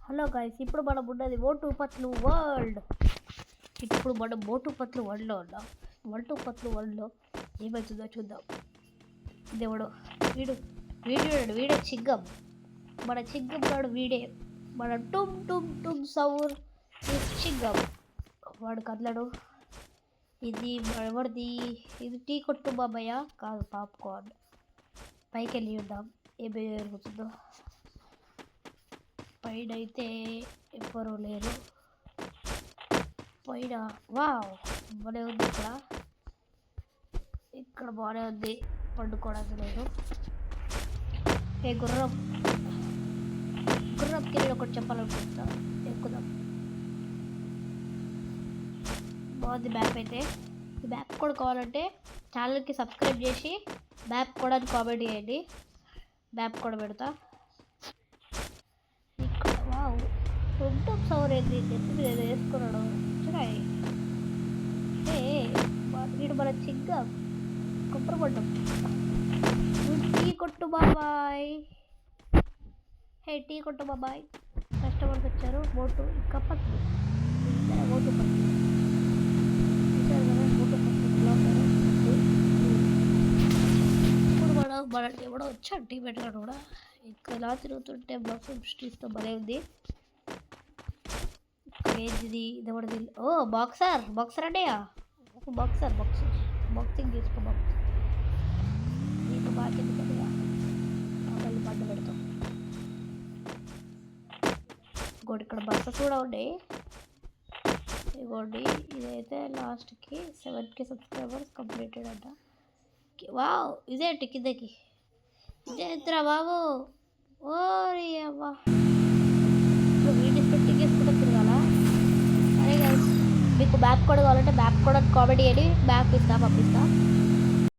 Hello guys, ఇప్పుడు మనం ఉన్నది మోటు పత్లు వరల్డ్. ఇప్పుడు మనం మోటు పత్లు వరల్డ్లో ఉన్నాం. మోటు పత్లు వరల్డ్లో ఏమవుతుందో చూద్దాం. దేవుడు వీడే చిగ్గం. మన చిగ్గం గాడు వీడే. మన టుమ్ టుమ్ టుమ్ సౌర్ చిగ్గం. వాడు కదలడు. ఇది ఎవరిది? ఇది టీ కొట్టు బాబాయ్య కాదు, పాప్కార్న్. పైకి వెళ్ళి ఉందాం ఏమి జరుగుతుందో. పైన అయితే ఎవ్వరూ లేరు. పైన వావ్ బాగానే ఉంది. ఇక్కడ బాగానే ఉంది, పండుకోవడానికి లేదు. ఏ గుర్రంకి నేను ఒకటి చెప్పాలనుకుంటున్నా. ఎక్కుదాం. బాగుంది మ్యాప్ అయితే. ఈ మ్యాప్ కూడా కావాలంటే ఛానల్కి సబ్స్క్రైబ్ చేసి మ్యాప్ కూడా కామెంట్ చేయండి. మ్యాప్ కూడా పెడతా. సౌర్ ఏంటి నేను వేసుకున్నాడు. చూడాయి వీడు మన చిగ్గ కుప్పరపడ్డం. టీ కొట్టు బాబాయ్. టీ కొట్టు బాబాయ్. కస్టమర్స్ వచ్చారు. మోటు ఇంకా పట్టు మోటు పట్టు ఇప్పుడు మన ఎవడో వచ్చాడు టీ పెట్టాడు కూడా. ఇంకా ఇలా తిరుగుతుంటే బ్లాక్ స్ట్రీట్తో భలే ఉంది. ఏంటిది? ఇది ఎవరిది? ఓ బాక్సర్ అంటే బాక్సింగ్ చేసుకో. నీకు బాగా కదా మళ్ళీ పండు పెడతాం. ఇంకోటి ఇక్కడ బస్సెస్ కూడా ఉన్నాయి. ఇవ్వండి. ఇదైతే లాస్ట్కి 7K సబ్స్క్రైబర్స్ కంప్లీటెడ్ అంట. వావ్ ఇదేంటి కిందకి? ఇదేంద్రా బాబు. ఓరి అవ్వా, వీడియో సెట్టింగ్ వేసుకుంటే తిరగాల. అరే గైస్, మీకు మ్యాప్ కోడ్ కావాలంటే మ్యాప్ కోడ్ కామెంట్ చేయండి. మ్యాప్ పంపిస్తా.